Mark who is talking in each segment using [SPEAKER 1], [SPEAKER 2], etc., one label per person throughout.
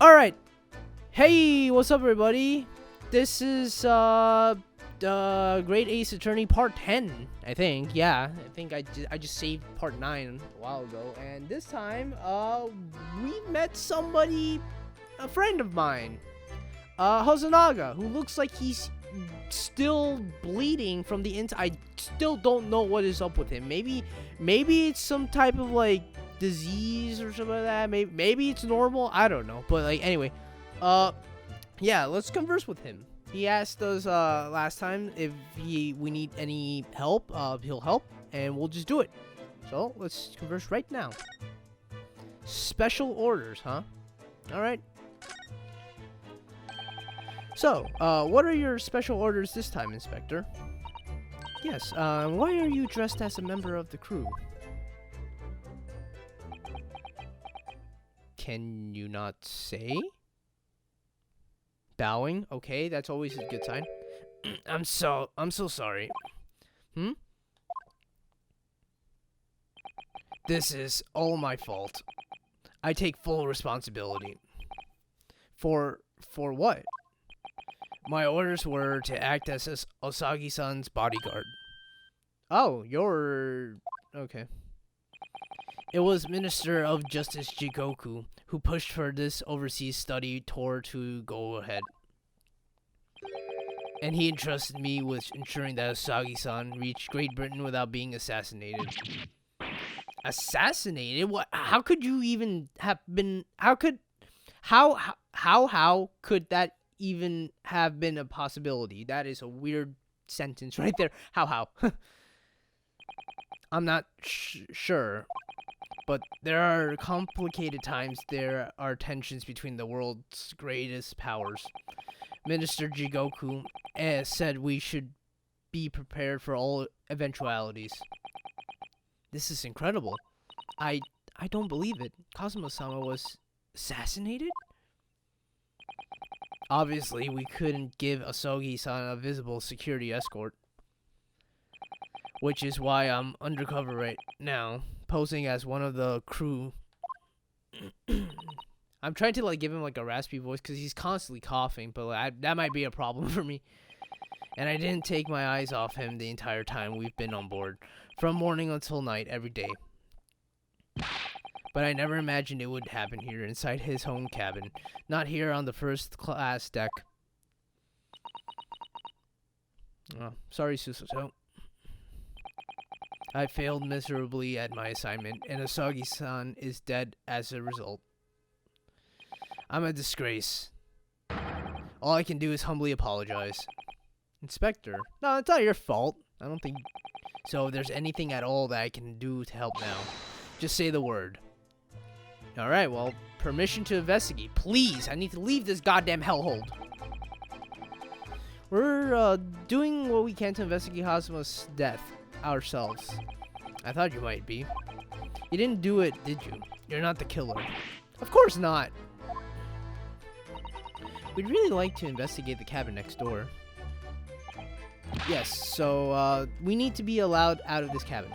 [SPEAKER 1] Alright. Hey, what's up, everybody? This is, the Great Ace Attorney Part 10, I think. Yeah, I think I just saved Part 9 a while ago. And this time, we met somebody, a friend of mine. Hosonaga, who looks like he's still bleeding from the inside. I still don't know what is up with him. Maybe it's some type of, like, disease or something like that. Maybe it's normal. I don't know. But, like, anyway, yeah, let's converse with him. He asked us last time if we need any help. He'll help, and we'll just do it. So let's converse right now. Special orders, huh? All right. So, what are your special orders this time, Inspector? Yes. Why are you dressed as a member of the crew? Can you not say? Bowing. Okay, that's always a good sign. I'm so sorry. This is all my fault. I take full responsibility. For what? My orders were to act as Osagi-san's bodyguard. Oh, you're... okay. It was Minister of Justice Jigoku who pushed for this overseas study tour to go ahead. And he entrusted me with ensuring that Osagi-san reached Great Britain without being assassinated. Assassinated? What? How could you even have been... How could that even have been a possibility? That is a weird sentence right there. How? I'm not sure. But there are complicated times. There are tensions between the world's greatest powers. Minister Jigoku said we should be prepared for all eventualities. This is incredible. I don't believe it. Kazuma-sama was assassinated? Obviously, we couldn't give Asogi-san a visible security escort. Which is why I'm undercover right now, posing as one of the crew. I'm trying to, like, give him, like, a raspy voice because he's constantly coughing, but like, that might be a problem for me. And I didn't take my eyes off him the entire time we've been on board, from morning until night, every day. But I never imagined it would happen here inside his home cabin, not here on the first class deck. Oh, sorry, Susuto. I failed miserably at my assignment, and Asagi-san is dead as a result. I'm a disgrace. All I can do is humbly apologize. Inspector? No, it's not your fault. I don't think so. If there's anything at all that I can do to help now, just say the word. Alright, well, permission to investigate. Please, I need to leave this goddamn hellhole. We're, doing what we can to investigate Hazuma's death ourselves. I thought you might be. You didn't do it, did you? You're not the killer. Of course not. We'd really like to investigate the cabin next door. Yes, so, we need to be allowed out of this cabin.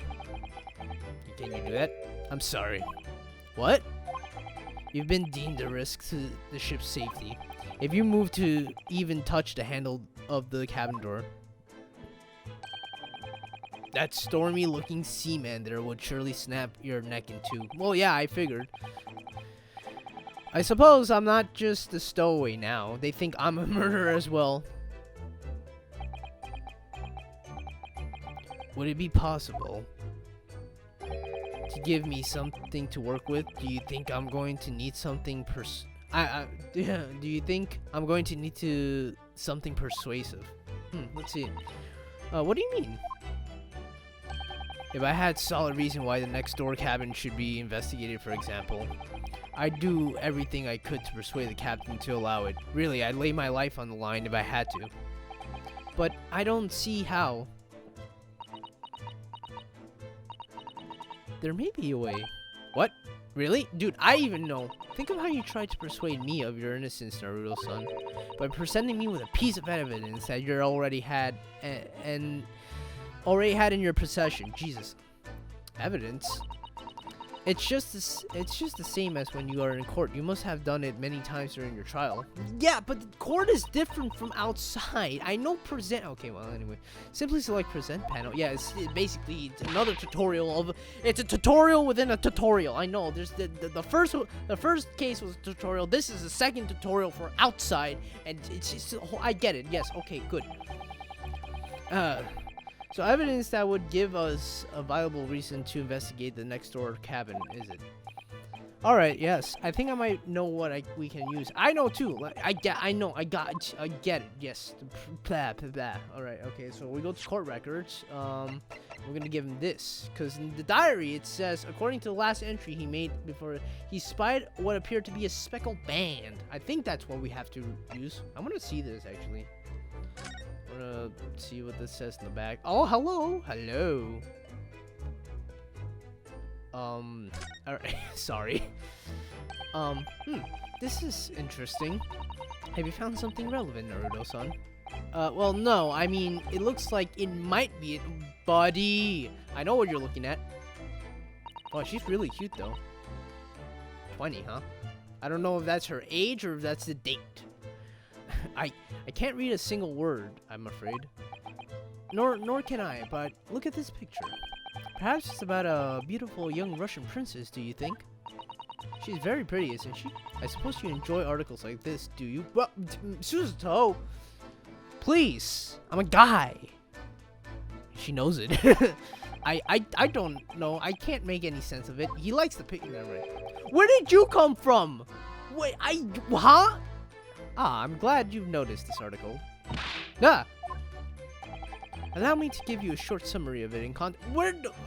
[SPEAKER 1] Can you do that? I'm sorry. What? You've been deemed a risk to the ship's safety. If you move to even touch the handle of the cabin door, that stormy-looking seaman there would surely snap your neck in two. Well, yeah, I figured. I suppose I'm not just a stowaway now. They think I'm a murderer as well. Would it be possible to give me something to work with? Do you think I'm going to need something do you think I'm going to need something persuasive? Let's see. What do you mean? If I had solid reason why the next door cabin should be investigated, for example, I'd do everything I could to persuade the captain to allow it. Really, I'd lay my life on the line if I had to. But I don't see how. There may be a way. What? Really? Dude, I even know. Think of how you tried to persuade me of your innocence, Naruto-san, by presenting me with a piece of evidence that you already had in your possession. Jesus. Evidence? It's just the same as when you are in court. You must have done it many times during your trial. Yeah, but court is different from outside. I know present. Okay, well anyway, simply select present panel. Yeah, basically it's another tutorial of. It's a tutorial within a tutorial. I know. There's the first case was a tutorial. This is the second tutorial for outside, and it's just I get it. Yes. Okay. Good. So evidence that would give us a viable reason to investigate the next door cabin, is it? Alright, yes. I think I might know what we can use. I know too. Like, I get it. Yes. Blah, blah, blah. Alright, okay. So we go to court records. We're gonna give him this. Because in the diary it says, according to the last entry he made before, he spied what appeared to be a speckled band. I think that's what we have to use. I want to see this actually. See what this says in the back. Oh, hello. Alright, sorry. This is interesting. Have you found something relevant, Naruto-san? Well, no, I mean, it looks like it might be it. Buddy! I know what you're looking at. Oh, she's really cute, though. 20, huh? I don't know if that's her age or if that's the date. I can't read a single word, I'm afraid. Nor can I, but look at this picture. Perhaps it's about a beautiful young Russian princess, do you think? She's very pretty, isn't she? I suppose you enjoy articles like this, do you? Well, Suzuto! Please! I'm a guy! She knows it. I don't know. I can't make any sense of it. He likes the picture. Right. Where did you come from? Wait, huh? Ah, I'm glad you've noticed this article. Ah! Allow me to give you a short summary of it in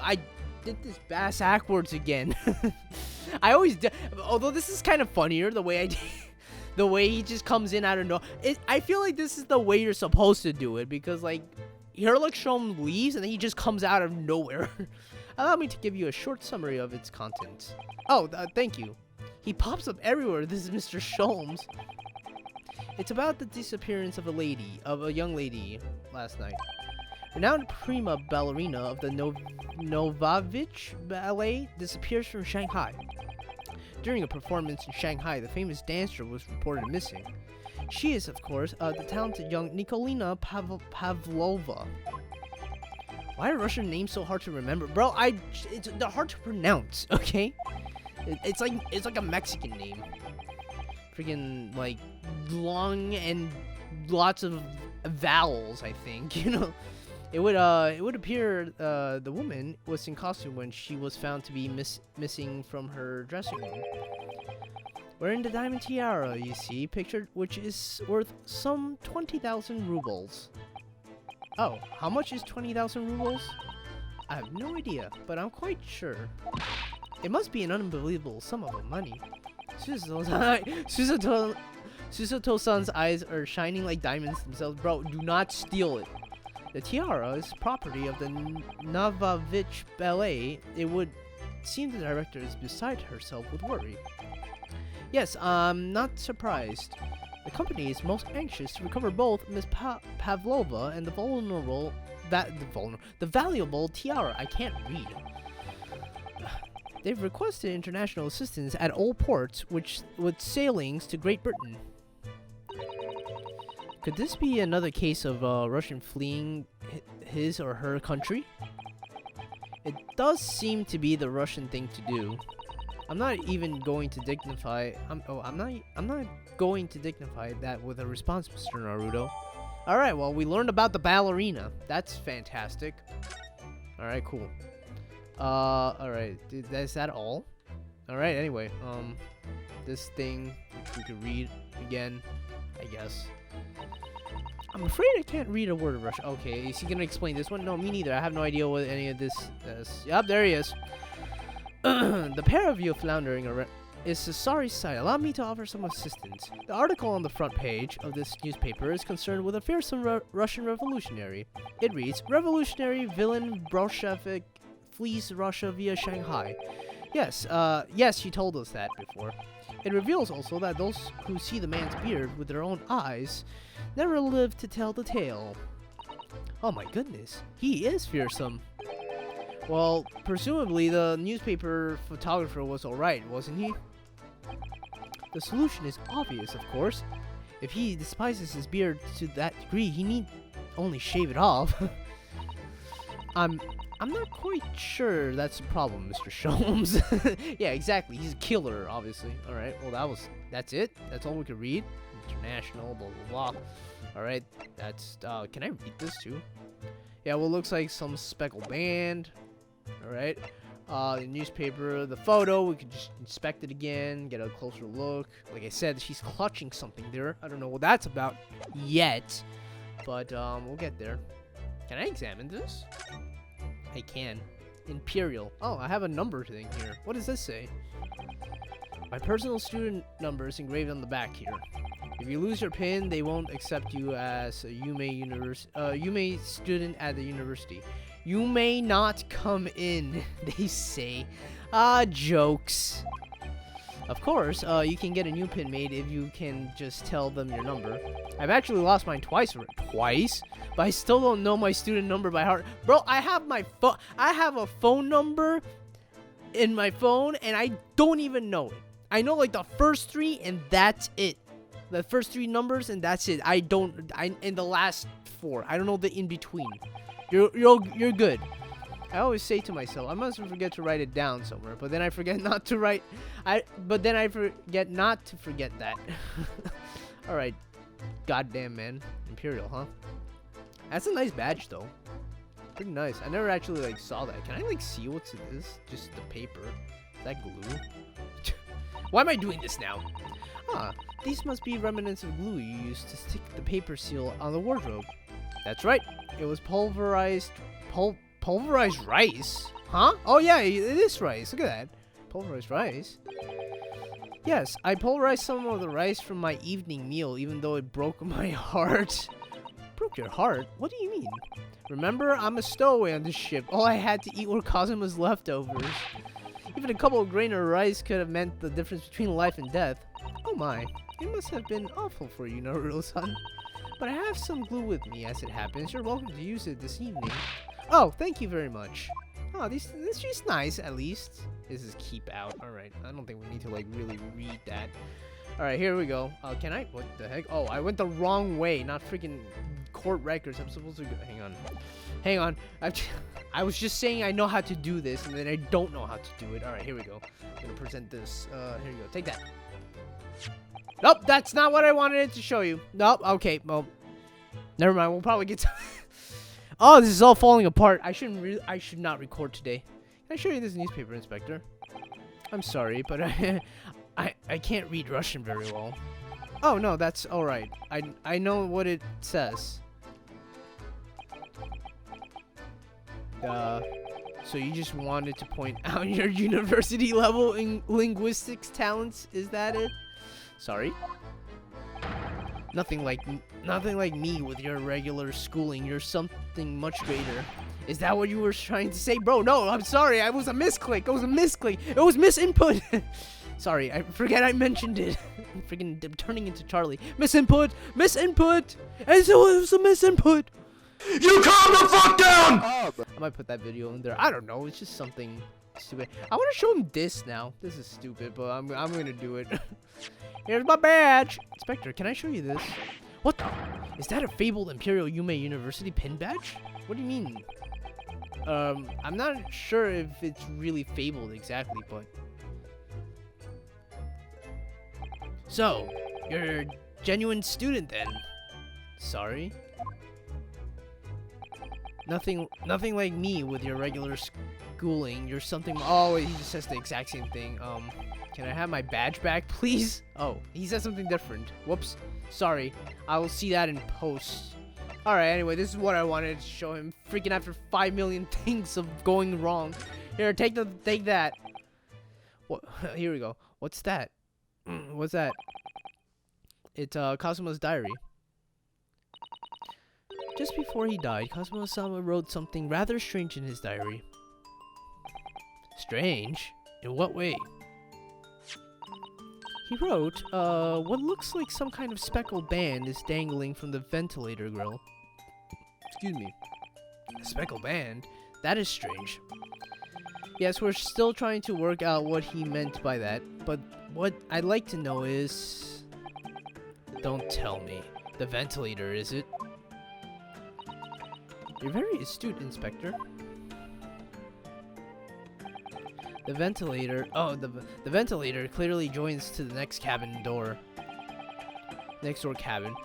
[SPEAKER 1] I did this bass backwards again. I always do. Although this is kind of funnier the way the way he just comes in out of nowhere. I feel like this is the way you're supposed to do it because like Herlock leaves and then he just comes out of nowhere. Allow me to give you a short summary of its contents. Oh, thank you. He pops up everywhere. This is Mr. Sholmes. It's about the disappearance of a young lady last night. Renowned prima ballerina of the Novavich Ballet disappears from Shanghai. During a performance in Shanghai, the famous dancer was reported missing. She is, of course, the talented young Nikolina Pavlova. Why are Russian names so hard to remember? Bro, they're hard to pronounce, okay? It's like a Mexican name. Freaking, like, long and lots of vowels, I think, you know? It would appear the woman was in costume when she was found to be missing from her dressing room. Wearing the diamond tiara, you see, pictured, which is worth some 20,000 rubles. Oh, how much is 20,000 rubles? I have no idea, but I'm quite sure. It must be an unbelievable sum of money. Suzuto-san's eyes are shining like diamonds themselves. Bro, do not steal it. The tiara is property of the Novavich Ballet. It would seem the director is beside herself with worry. Yes, I'm not surprised. The company is most anxious to recover both Miss Pavlova and the valuable tiara. I can't read. They've requested international assistance at all ports, with sailings to Great Britain. Could this be another case of Russian fleeing his or her country? It does seem to be the Russian thing to do. I'm not even going to dignify. I'm not going to dignify that with a response, Mr. Naruto. All right. Well, we learned about the ballerina. That's fantastic. All right. Cool. All right. Is that all? All right. Anyway, this thing we could read again, I guess. I'm afraid I can't read a word of Russian. Okay, is he gonna explain this one? No, me neither. I have no idea what any of this is. Yep, there he is. The pair of you floundering around is a sorry sight. Allow me to offer some assistance. The article on the front page of this newspaper is concerned with a fearsome Russian revolutionary. It reads, "Revolutionary villain Bolshevik flees Russia via Shanghai." Yes, yes, you told us that before. It reveals also that those who see the man's beard with their own eyes never live to tell the tale. Oh my goodness, he is fearsome. Well, presumably the newspaper photographer was alright, wasn't he? The solution is obvious, of course. If he despises his beard to that degree, he need only shave it off. I'm not quite sure that's a problem, Mr. Sholmes. Yeah, exactly. He's a killer, obviously. All right. Well, that's it. That's all we could read. International, blah blah blah. All right. That's. Can I read this too? Yeah. Well, looks like some speckled band. All right. The newspaper, the photo. We could just inspect it again, get a closer look. Like I said, she's clutching something there. I don't know what that's about yet, but we'll get there. Can I examine this? I can. Imperial. Oh, I have a number thing here. What does this say? My personal student number is engraved on the back here. If you lose your pin, they won't accept you as a Yume student at the university. You may not come in, they say. Jokes. Of course, you can get a new pin made if you can just tell them your number. I've actually lost mine twice, but I still don't know my student number by heart. Bro, I have a phone number in my phone, and I don't even know it. I know like the first three, and that's it. The first three numbers, and that's it. In the last four. I don't know the in between. You're good. I always say to myself, I must forget to write it down somewhere, but then I forget not to write. But then I forget not to forget that. All right, goddamn man, Imperial, huh? That's a nice badge though. Pretty nice. I never actually like saw that. Can I like see what's in this? Just the paper. Is that glue? Why am I doing this now? Ah, these must be remnants of glue you used to stick the paper seal on the wardrobe. That's right. It was pulverized rice? Huh? Oh yeah, it is rice. Look at that. Pulverized rice. Yes, I pulverized some of the rice from my evening meal, even though it broke my heart. Broke your heart? What do you mean? Remember, I'm a stowaway on this ship. All I had to eat were Kazuma's leftovers. Even a couple of grain of rice could have meant the difference between life and death. Oh my, it must have been awful for you, Naruto-san. But I have some glue with me, as it happens. You're welcome to use it this evening. Oh, thank you very much. Oh, this is nice, at least. This is keep out. Alright, I don't think we need to, like, really read that. Alright, here we go. Can I? What the heck? Oh, I went the wrong way. Not freaking court records. I'm supposed to go. Hang on. I was just saying I know how to do this, and then I don't know how to do it. Alright, here we go. I'm gonna present this. Here you go. Take that. Nope, that's not what I wanted it to show you. Nope, okay, well, never mind. We'll probably get to... Oh, this is all falling apart. I should not record today. Can I show you this newspaper, Inspector? I'm sorry, but I can't read Russian very well. Oh, no, that's alright. I know what it says. So you just wanted to point out your university level in linguistics talents? Is that it? Sorry? Nothing like me with your regular schooling. You're something much greater. Is that what you were trying to say? Bro, no, I'm sorry. It was a misclick. It was a misclick. It was misinput. Sorry, I forget I mentioned it. I'm freaking turning into Charlie. Misinput! Misinput! And so it was a misinput!
[SPEAKER 2] You calm the fuck down!
[SPEAKER 1] I might put that video in there. I don't know. It's just something stupid. I want to show him this now. This is stupid, but I'm gonna do it. Here's my badge. Inspector, can I show you this? What the? Is that a fabled Imperial Yume University pin badge? What do you mean? I'm not sure if it's really fabled exactly, but... So, you're a genuine student then? Sorry? Nothing like me with your regular schooling. You're something... Oh, he just says the exact same thing. Can I have my badge back, please? Oh, he says something different. Whoops. Sorry. I will see that in post. Alright, anyway, this is what I wanted to show him. Freaking after 5 million things of going wrong. Here, take that. What? Here we go. What's that? What's that? It's Kazuma's diary. Just before he died, Kazuma-sama wrote something rather strange in his diary. Strange? In what way? He wrote, what looks like some kind of speckled band is dangling from the ventilator grill. Excuse me. A speckled band? That is strange. Yes, we're still trying to work out what he meant by that, but what I'd like to know is... Don't tell me. The ventilator, is it? You're very astute, Inspector. The ventilator... Oh, the ventilator clearly joins to the next cabin door. Next door cabin.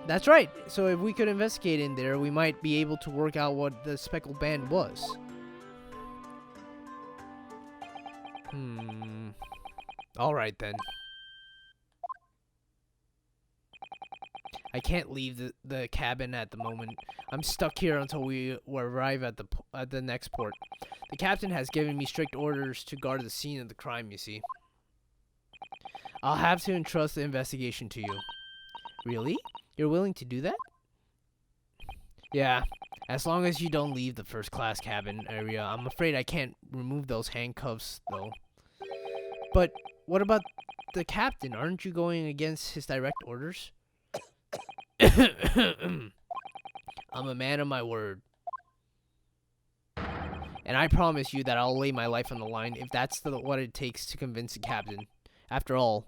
[SPEAKER 1] That's right. So if we could investigate in there, we might be able to work out what the speckled band was. Alright then. I can't leave the cabin at the moment. I'm stuck here until we arrive at the next port. The captain has given me strict orders to guard the scene of the crime, you see. I'll have to entrust the investigation to you. Really? You're willing to do that? Yeah, as long as you don't leave the first class cabin area. I'm afraid I can't remove those handcuffs, though. But what about the captain? Aren't you going against his direct orders? I'm a man of my word. And I promise you that I'll lay my life on the line if that's what it takes to convince the captain. After all,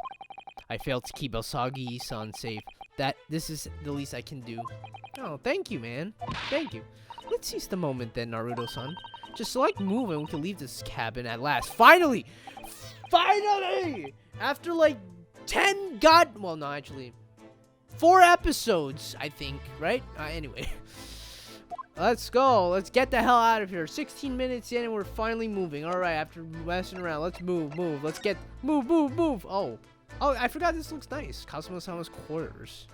[SPEAKER 1] I failed to keep Osagi-san safe. This is the least I can do. Oh, thank you, man. Thank you. Let's seize the moment then, Naruto-san. Just select move and we can leave this cabin at last. Finally! Finally! After like 10 well, no, actually 4 episodes, I think, right? Anyway. Let's go. Let's get the hell out of here. 16 minutes in and we're finally moving. Alright, after messing around, let's move. Let's get... Move. Oh, I forgot this looks nice. Kazuma-sama's quarters.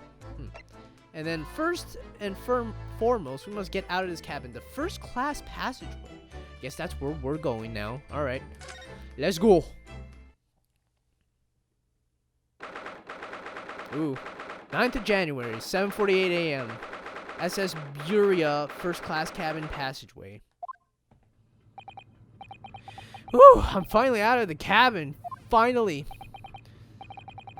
[SPEAKER 1] And then first and foremost, we must get out of this cabin. The first class passageway. Guess that's where we're going now. Alright. Let's go. Ooh. 9th of January, 7:48 a.m. SS Buria, first class cabin passageway. Whew, I'm finally out of the cabin. Finally.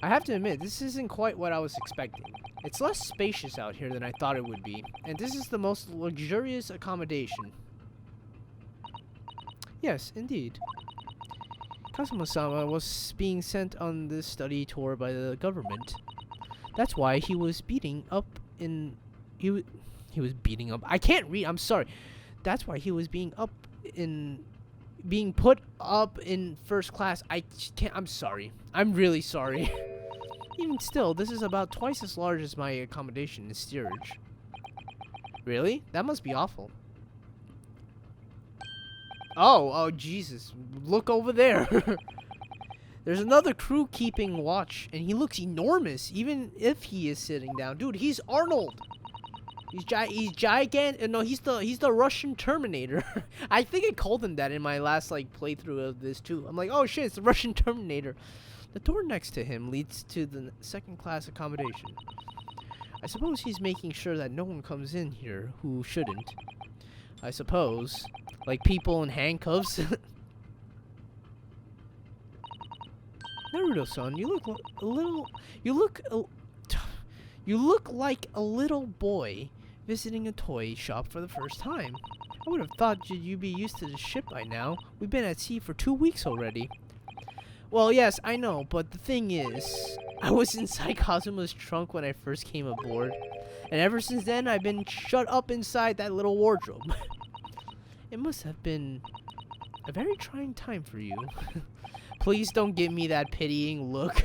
[SPEAKER 1] I have to admit, this isn't quite what I was expecting. It's less spacious out here than I thought it would be, and this is the most luxurious accommodation. Yes, indeed. Kazuma-sama was being sent on this study tour by the government. That's why he was beating up in... He was beating up... I can't read, I'm sorry. That's why he was being put up in first class. I'm sorry. I'm really sorry. Even still, this is about twice as large as my accommodation in steerage. Really? That must be awful. Oh, Jesus. Look over there. There's another crew keeping watch, and he looks enormous, even if he is sitting down. Dude, he's Arnold. He's gigantic. No, he's the Russian Terminator. I think I called him that in my last playthrough of this too. I'm like, oh shit, it's the Russian Terminator. The door next to him leads to the second class accommodation. I suppose he's making sure that no one comes in here who shouldn't. I suppose, like people in handcuffs. Naruto-san, you look like a little boy visiting a toy shop for the first time. I would have thought you'd be used to the ship by now. We've been at sea for 2 weeks already. Well, yes, I know, but the thing is, I was inside Kazuma's trunk when I first came aboard, and ever since then, I've been shut up inside that little wardrobe. It must have been a very trying time for you. Please don't give me that pitying look.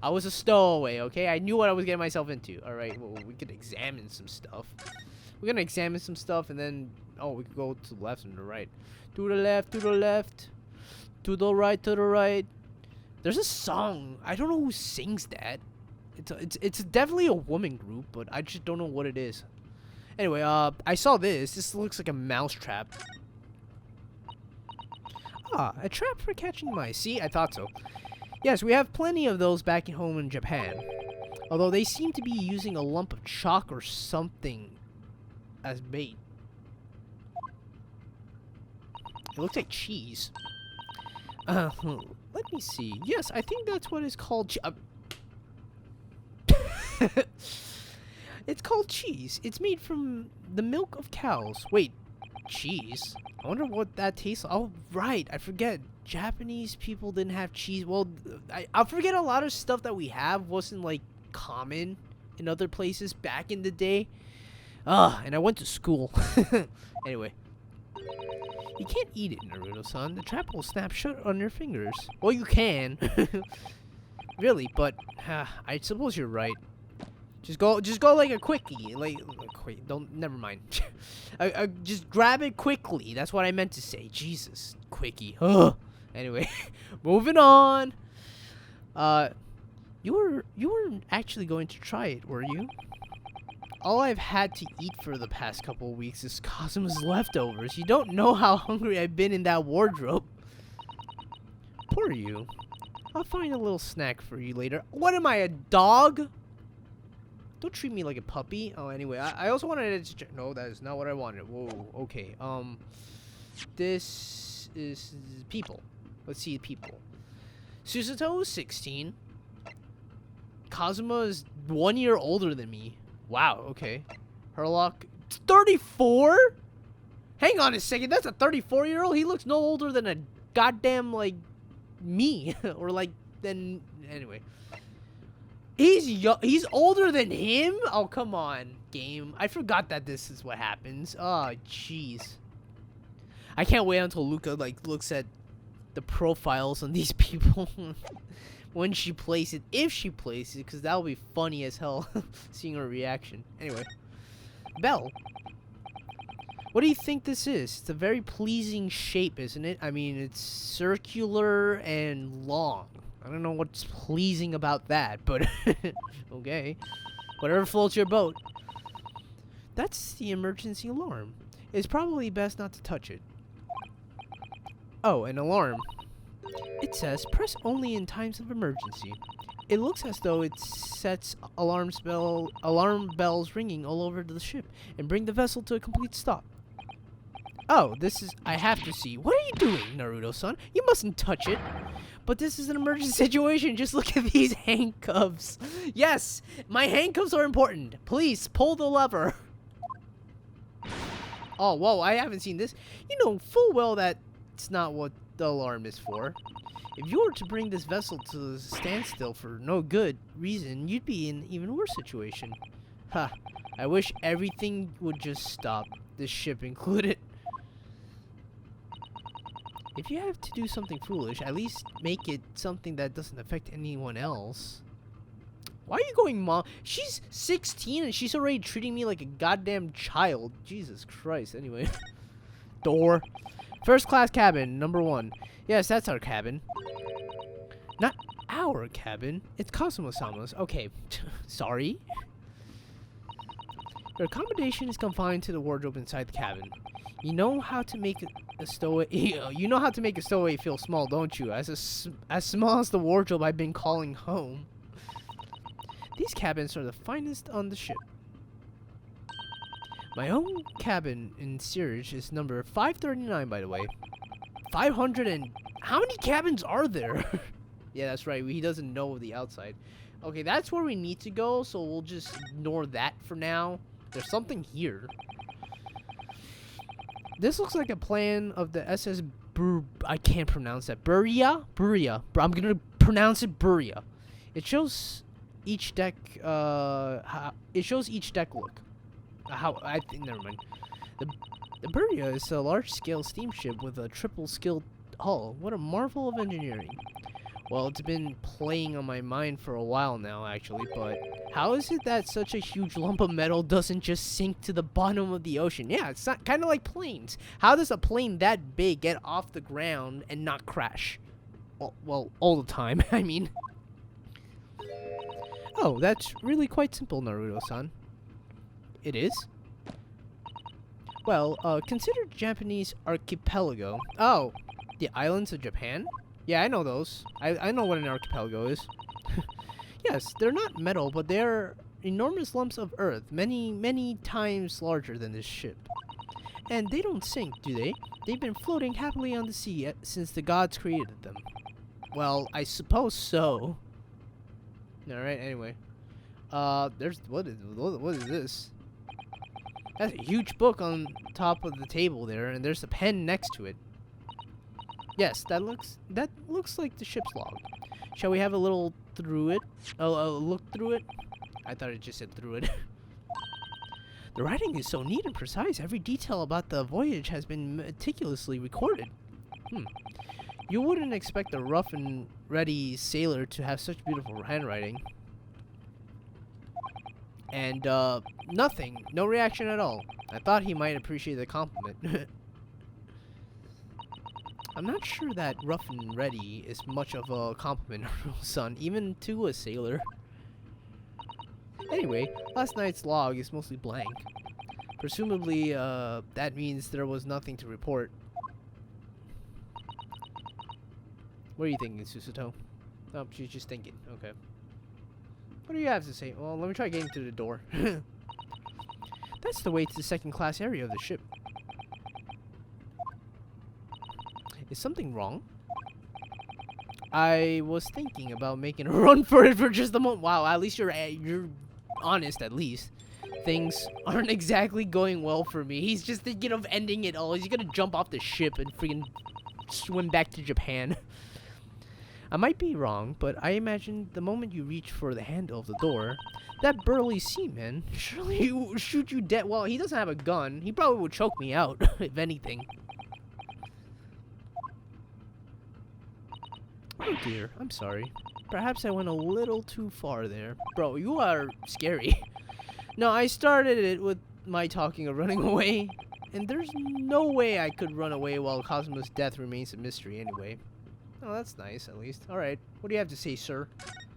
[SPEAKER 1] I was a stowaway, okay? I knew what I was getting myself into. Alright, well, we could examine some stuff. We're gonna examine some stuff, and then... Oh, we could go to the left and the right. To the left, to the left. To the right, to the right. There's a song. I don't know who sings that. It's definitely a woman group, but I just don't know what it is. Anyway, I saw this. This looks like a mousetrap. Ah, a trap for catching mice. See, I thought so. Yes, we have plenty of those back at home in Japan. Although they seem to be using a lump of chalk or something as bait. It looks like cheese. Let me see. Yes, I think that's what it's called. It's called cheese. It's made from the milk of cows. Wait, cheese. I wonder what that tastes like. Oh, right. I forget. Japanese people didn't have cheese. Well, I forget a lot of stuff that we have wasn't, like, common in other places back in the day. And I went to school. Anyway. You can't eat it, Naruto-san. The trap will snap shut on your fingers. Well, you can. Really, but I suppose you're right. Just go like a quickie. Wait, never mind. Just grab it quickly. That's what I meant to say. Jesus, quickie. Ugh. Anyway, moving on. You weren't actually going to try it, were you? All I've had to eat for the past couple of weeks is Kazuma's leftovers. You don't know how hungry I've been in that wardrobe. Poor you. I'll find a little snack for you later. What am I, a dog? Don't treat me like a puppy. Oh, anyway, I also wanted to check. No, that is not what I wanted. Whoa, okay. This is people. Let's see people. Susato is 16. Kazuma is 1 year older than me. Wow, okay. Herlock, 34? Hang on a second, that's a 34-year-old? He looks no older than a goddamn, like, me. Or, like, then, anyway. He's older than him? Oh, come on, game. I forgot that this is what happens. Oh, jeez. I can't wait until Luca, like, looks at the profiles on these people. When she plays it, if she plays it, because that'll be funny as hell, seeing her reaction. Anyway, Belle, what do you think this is? It's a very pleasing shape, isn't it? I mean, it's circular and long. I don't know what's pleasing about that, but okay. Whatever floats your boat. That's the emergency alarm. It's probably best not to touch it. Oh, an alarm. It says, press only in times of emergency. It looks as though it sets alarm bells ringing all over the ship and bring the vessel to a complete stop. Oh, this is... I have to see. What are you doing, Naruto-san? You mustn't touch it. But this is an emergency situation. Just look at these handcuffs. Yes, my handcuffs are important. Please, pull the lever. Oh, whoa, I haven't seen this. You know full well that it's not what the alarm is for. If you were to bring this vessel to a standstill for no good reason, you'd be in an even worse situation. Ha, I wish everything would just stop, this ship included. If you have to do something foolish, at least make it something that doesn't affect anyone else. Why are you going, Mom? She's 16 and she's already treating me like a goddamn child. Jesus Christ. Anyway. Door. First class cabin, number 1. Yes, that's our cabin. Not our cabin. It's Kazuma-sama's. Okay. Sorry. Your accommodation is confined to the wardrobe inside the cabin. You know how to make a stowaway. You know how to make a stowaway feel small, don't you? As small as the wardrobe I've been calling home. These cabins are the finest on the ship. My own cabin in steerage is number 539, by the way. 500 and... How many cabins are there? Yeah, that's right. He doesn't know the outside. Okay, that's where we need to go, so we'll just ignore that for now. There's something here. This looks like a plan of the SS I can't pronounce that. Buria? Buria. I'm gonna pronounce it Buria. It shows each deck, it shows each deck look. Never mind. The Buria is a large-scale steamship with a triple-skilled hull. What a marvel of engineering. Well, it's been playing on my mind for a while now, actually, but how is it that such a huge lump of metal doesn't just sink to the bottom of the ocean? Yeah, it's not kind of like planes. How does a plane that big get off the ground and not crash? Well, all the time, I mean. Oh, that's really quite simple, Naruto-san. It is? Well, consider Japanese archipelago. Oh, the islands of Japan? Yeah, I know those. I know what an archipelago is. Yes, they're not metal, but they're enormous lumps of earth, many, many times larger than this ship. And they don't sink, do they? They've been floating happily on the sea since the gods created them. Well, I suppose so. Alright, anyway. What is this? That's a huge book on top of the table there, and there's a pen next to it. Yes, that looks like the ship's log. Shall we have a little through it? Oh, look through it? I thought it just said through it. The writing is so neat and precise. Every detail about the voyage has been meticulously recorded. You wouldn't expect a rough and ready sailor to have such beautiful handwriting. And, nothing. No reaction at all. I thought he might appreciate the compliment. I'm not sure that rough and ready is much of a compliment, son, even to a sailor. Anyway, last night's log is mostly blank. Presumably, that means there was nothing to report. What are you thinking, Susato? Oh, she's just thinking. Okay. What do you have to say? Well, let me try getting through the door. That's the way to the second-class area of the ship. Is something wrong? I was thinking about making a run for it for just a moment. Wow, at least you're honest, at least. Things aren't exactly going well for me. He's just thinking of ending it all. He's gonna jump off the ship and freaking swim back to Japan. I might be wrong, but I imagine the moment you reach for the handle of the door, that burly seaman surely will shoot you dead. Well, he doesn't have a gun. He probably would choke me out, if anything. Oh dear, I'm sorry. Perhaps I went a little too far there. Bro, you are scary. No, I started it with my talking of running away, and there's no way I could run away while Kazuma's death remains a mystery anyway. Oh, that's nice, at least. Alright, what do you have to say, sir?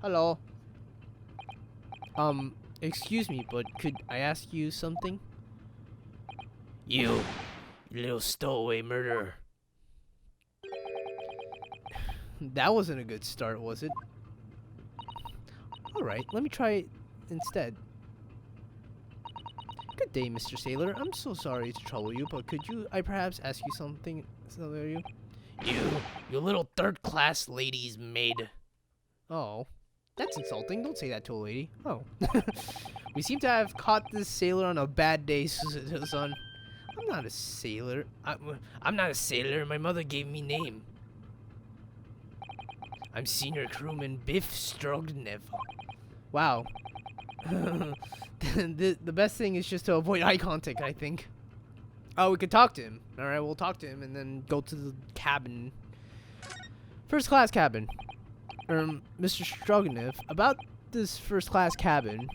[SPEAKER 1] Hello? Excuse me, but could I ask you something? You little stowaway murderer. That wasn't a good start, was it? Alright, let me try it instead. Good day, Mr. Sailor. I'm so sorry to trouble you, but could I perhaps ask you something? You little third-class lady's maid. Oh, that's insulting. Don't say that to a lady. Oh. We seem to have caught this sailor on a bad day, son. I'm not a sailor. I'm not a sailor. My mother gave me name. I'm senior crewman Bif Strongenov. Wow. The best thing is just to avoid eye contact, I think. Oh, we could talk to him. Alright, we'll talk to him and then go to the cabin. First class cabin. Mr. Strongenov, about this first class cabin.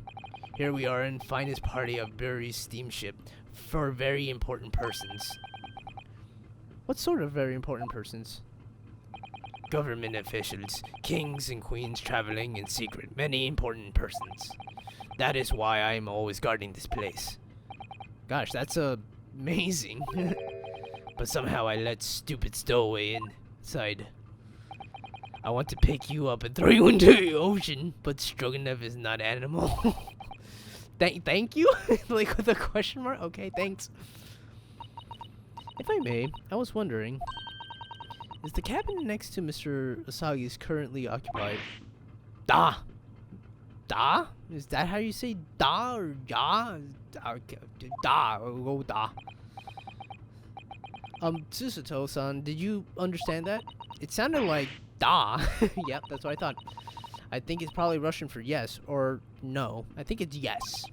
[SPEAKER 1] Here we are in finest party of Burry's steamship for very important persons. What sort of very important persons? Government officials, kings and queens traveling in secret, many important persons. That is why I am always guarding this place. Gosh, that's amazing. But somehow I let stupid stowaway inside. I want to pick you up and throw you into the ocean, but Stroganoff is not animal. Thank you? Like with a question mark? Okay, thanks. If I may, I was wondering, is the cabin next to Mr. Asagi's currently occupied? Da! Da? Is that how you say da or ya? Da. Go da. Susato-san, did you understand that? It sounded like da. Yep, that's what I thought. I think it's probably Russian for yes or no. I think it's yes.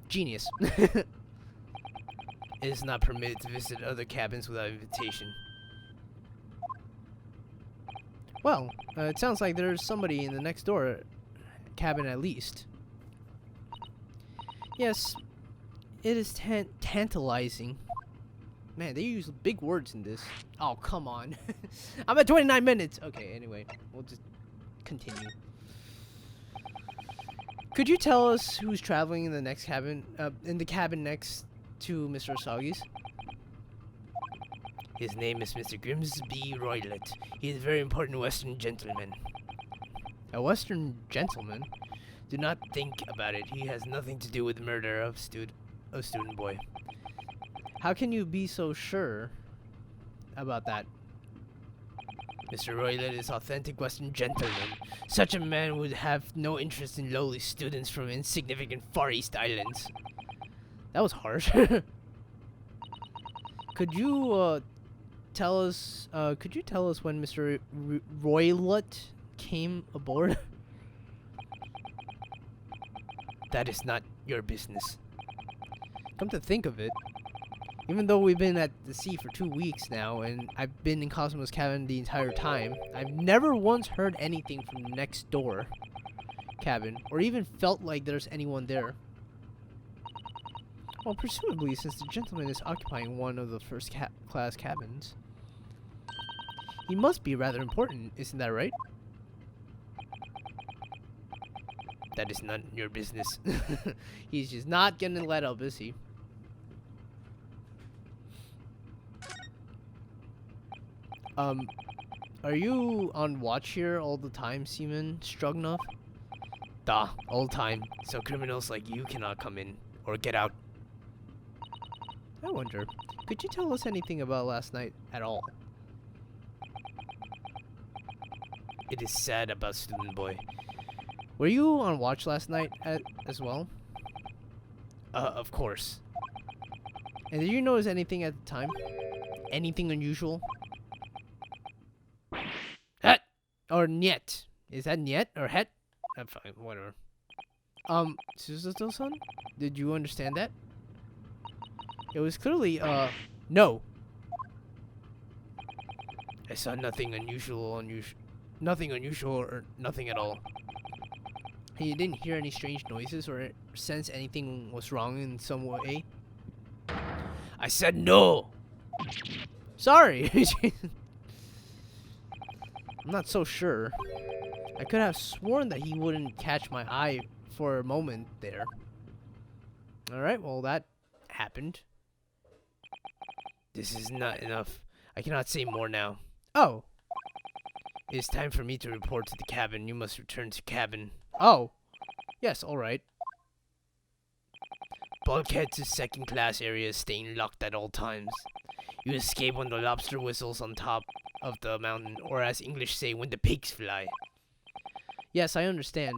[SPEAKER 1] Genius. It is not permitted to visit other cabins without invitation. Well, it sounds like there's somebody in the next door cabin at least. Yes, it is tantalizing. Man, they use big words in this. Oh, come on. I'm at 29 minutes. Okay, anyway, we'll just continue. Could you tell us who's traveling in the next cabin, in the cabin next to Mr. Asagi's? His name is Mr. Grimsby Roylett. He is a very important Western gentleman. A Western gentleman? Do not think about it. He has nothing to do with the murder of a student boy. How can you be so sure about that? Mr. Roylett is authentic Western gentleman. Such a man would have no interest in lowly students from insignificant Far East islands. That was harsh. Could you tell us when Mr. Roylut came aboard? That is not your business. Come to think of it, even though we've been at the sea for 2 weeks now, and I've been in Kazuma's cabin the entire time, I've never once heard anything from the next door cabin, or even felt like there's anyone there. Well, presumably, since the gentleman is occupying one of the first class cabins, he must be rather important, isn't that right? That is not your business. He's just not gonna let up, is he? Are you on watch here all the time, Seaman Strongenov? Duh, all the time. So criminals like you cannot come in or get out. I wonder, could you tell us anything about last night at all? It is sad about Student Boy. Were you on watch last night as well? Of course. And did you notice anything at the time? Anything unusual? Het! Or niet. Is that niet or het? Fine, whatever. Suzuto-san? Did you understand that? It was clearly, no. I saw nothing unusual or nothing at all. And you didn't hear any strange noises or sense anything was wrong in some way? I said no! Sorry! I'm not so sure. I could have sworn that he wouldn't catch my eye for a moment there. Alright, well that happened. This is not enough. I cannot say more now. Oh. It is time for me to report to the cabin. You must return to cabin. Oh. Yes, alright. Bulkhead to second class area, staying locked at all times. You escape when the lobster whistles on top of the mountain, or as English say, when the pigs fly. Yes, I understand.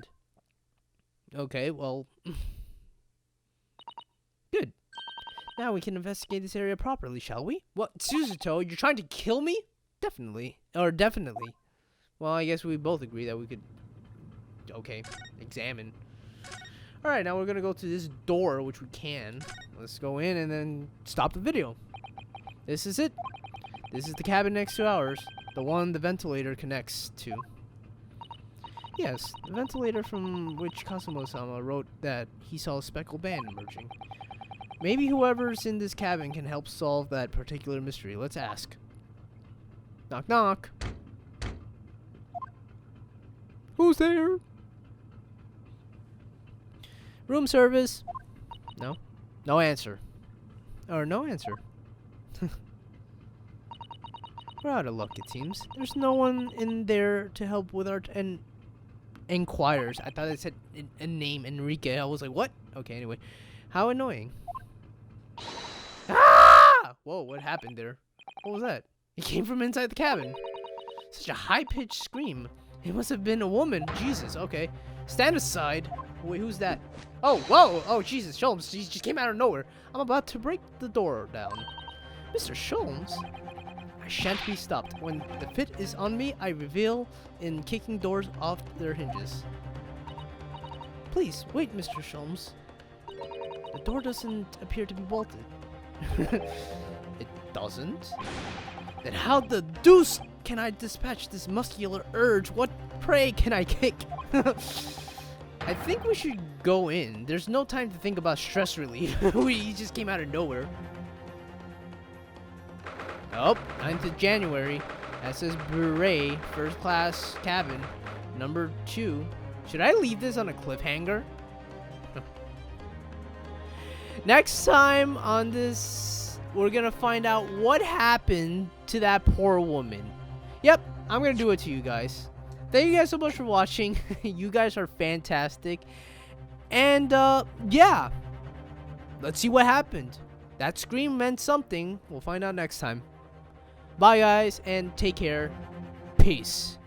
[SPEAKER 1] Okay, well... Good. Now we can investigate this area properly, shall we? What, Suzuto, you're trying to kill me? Definitely. Or definitely. Well, I guess we both agree that we could... Okay, examine. Alright, now we're gonna go to this door, which we can. Let's go in and then stop the video. This is it. This is the cabin next to ours. The one the ventilator connects to. Yes, the ventilator from which Kazuma-sama wrote that he saw a speckled band emerging. Maybe whoever's in this cabin can help solve that particular mystery. Let's ask. Knock knock. Who's there? Room service. No. No answer. Or no answer. We're out of luck, it seems. There's no one in there to help with our inquires. I thought it said a name, Enrique. I was like, what? Okay, anyway. How annoying. Ah! Whoa, what happened there? What was that? It came from inside the cabin. Such a high-pitched scream. It must have been a woman. Jesus, okay. Stand aside. Wait, who's that? Oh, whoa! Oh, Jesus, Sholmes. She just came out of nowhere. I'm about to break the door down. Mr. Sholmes? I shan't be stopped. When the fit is on me, I reveal in kicking doors off their hinges. Please, wait, Mr. Sholmes. The door doesn't appear to be bolted. It doesn't? Then how the deuce can I dispatch this muscular urge? What prey can I kick? I think we should go in. There's no time to think about stress relief. We just came out of nowhere. Oh, 9th of January. That says Beret, first class cabin, number 2. Should I leave this on a cliffhanger? Next time on this, we're gonna find out what happened to that poor woman. Yep, I'm gonna do it to you guys. Thank you guys so much for watching. You guys are fantastic. And, yeah. Let's see what happened. That scream meant something. We'll find out next time. Bye, guys, and take care. Peace.